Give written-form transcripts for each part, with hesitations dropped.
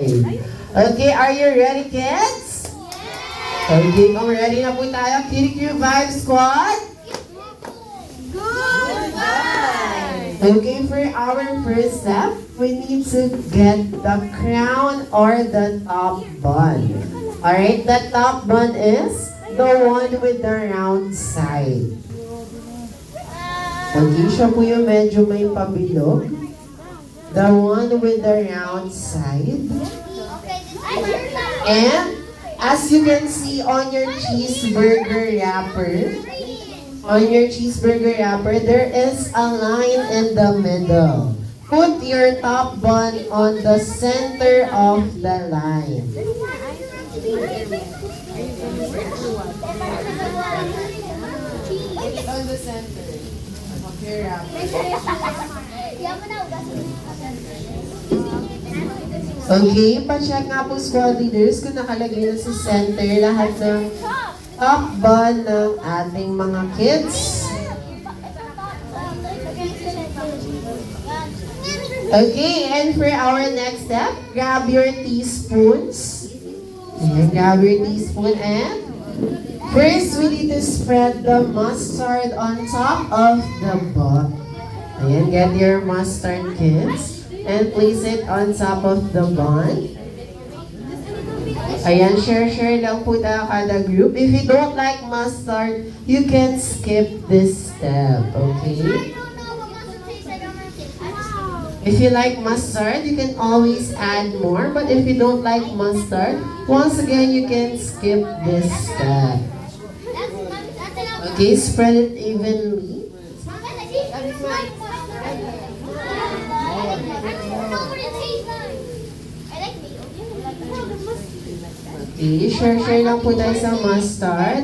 Okay, are you ready, kids? Okay, kung ready na po tayo, QQ Vibe Squad? Goodbye! Okay, for our first step, we need to get the crown or the top bun. Alright, the top bun is the one with the round side. Okay, siya po yung medyo may pabilog. The one with the round side. And as you can see on your cheeseburger wrapper, there is a line in the middle. Put your top bun on the center of the line. On the center of your wrapper. Okay, pa-check nga po squad leaders kung nakalagay na sa center lahat ng top bun ng ating mga kids. Okay, and for our next step, grab your teaspoons. Ayan, grab your teaspoon and first we need to spread the mustard on top of the bun. Ayan, get your mustard, kids. And place it on top of the bun. Ayan, share lang po tayo kada group. If you don't like mustard, you can skip this step, okay? If you like mustard, you can always add more. But if you don't like mustard, once again, you can skip this step. Okay, spread it evenly. Okay, share lang po tayo sa mustard.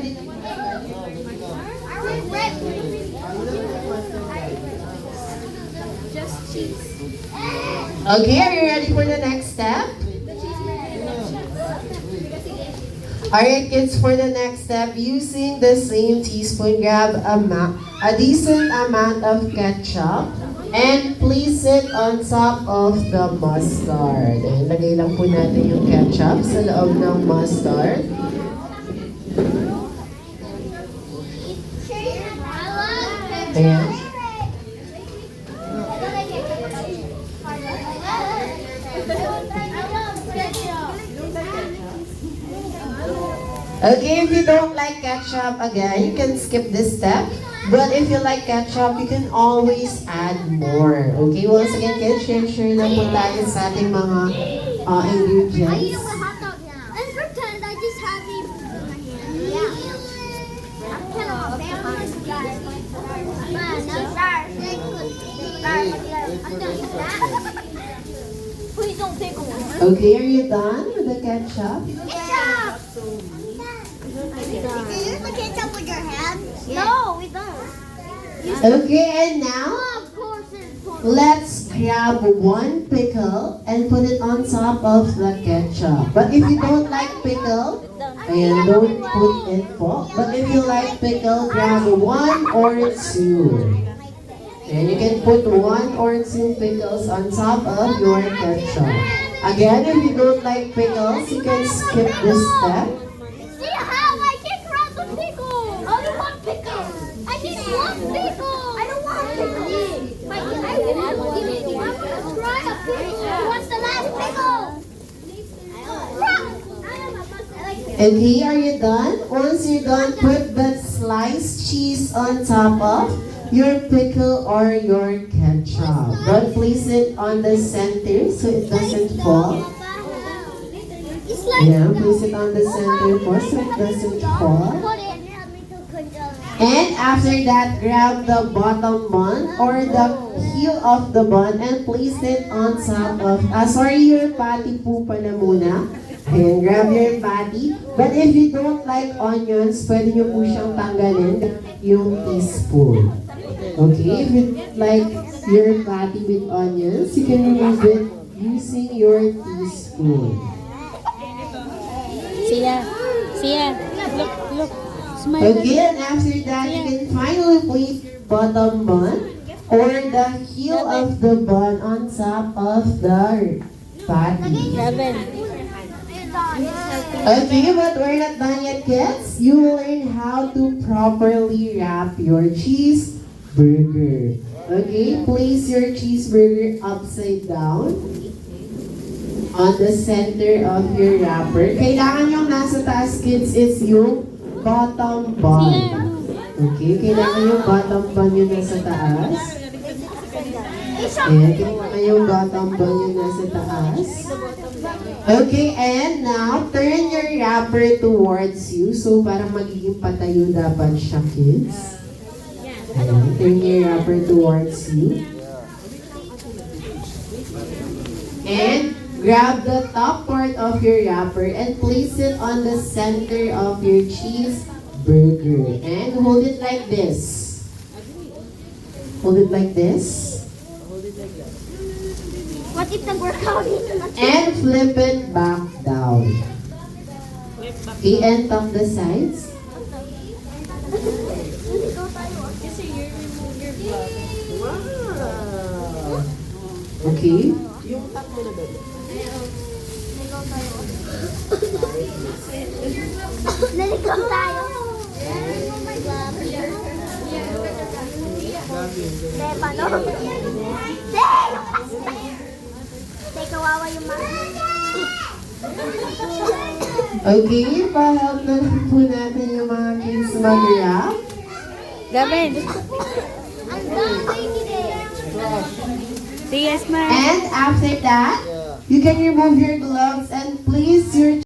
Okay, are you ready for the next step? Alright kids, for the next step, using the same teaspoon, grab a decent amount of ketchup and place it on top of the mustard. Ayan, lagay lang po natin yung ketchup sa loob ng mustard. Ayan. Okay, if you don't like ketchup, again, you can skip this step. But if you like ketchup, you can always add more. Okay, once again, kids, share lang po tayo sa ating mga ingredients. And pretend I just have a yeah. I'm kind of a famous guy. Man, no stars. Please don't take one. Okay, are you done with the ketchup? Ketchup! Do you use the ketchup with your hand? No, we don't. Okay, and now, Of course it's for let's grab one pickle and put it on top of the ketchup. But if you don't like pickle, ayan, don't put it po. But if you like pickle, grab one or two. And you can put one or two pickles on top of your ketchup. Again, if you don't like pickles, you can skip this step. See how I can grab the pickle? I don't want pickle. I need one pickle. I don't want pickle. I want to try a pickle. What's the last pickle? Okay, are you done? Once you're done, put the sliced cheese on top of your pickle or your ketchup. But place it on the center so it doesn't fall. It's like Yeah, place it on the center so it doesn't fall. And after that, grab the bottom bun or the heel of the bun and place it on top of, your patty po pala muna. Ayan, grab your patty. But if you don't like onions, pwede nyo po siyang tanggalin yung teaspoon. Okay, if you like your patty with onions, you can remove it using your teaspoon. Sia, look, smile. Okay, and after that, you can finally place your bottom bun or the heel of the bun on top of the Patty. Raven. Okay, but we're not done yet, kids. You will learn how to properly wrap your cheeseburger. Okay, place your cheeseburger upside down on the center of your wrapper. Kailangan yung nasa taas, kids, is yung bottom bun. Okay, kailangan yung bottom bun yung nasa taas. Ayan, kailangan yung bottom bun yung nasa taas. Okay, and now, turn your wrapper towards you. So, parang magiging patayo dapat siya, kids. Ayan, turn your wrapper towards you. And, grab the top part of your wrapper and place it on the center of your cheeseburger. And hold it like this. Hold it like this. What if nag-workout dito na? And flip it back down. Okay, and tuck the sides. Okay. Naligaw tayo. Paano? Tay, kawawa yung mga. Okay, pa-help na lang po natin yung mga kids mag-wrap. Gavin. Ang dami nila. Sige, smile. And after that, you can remove your gloves and place your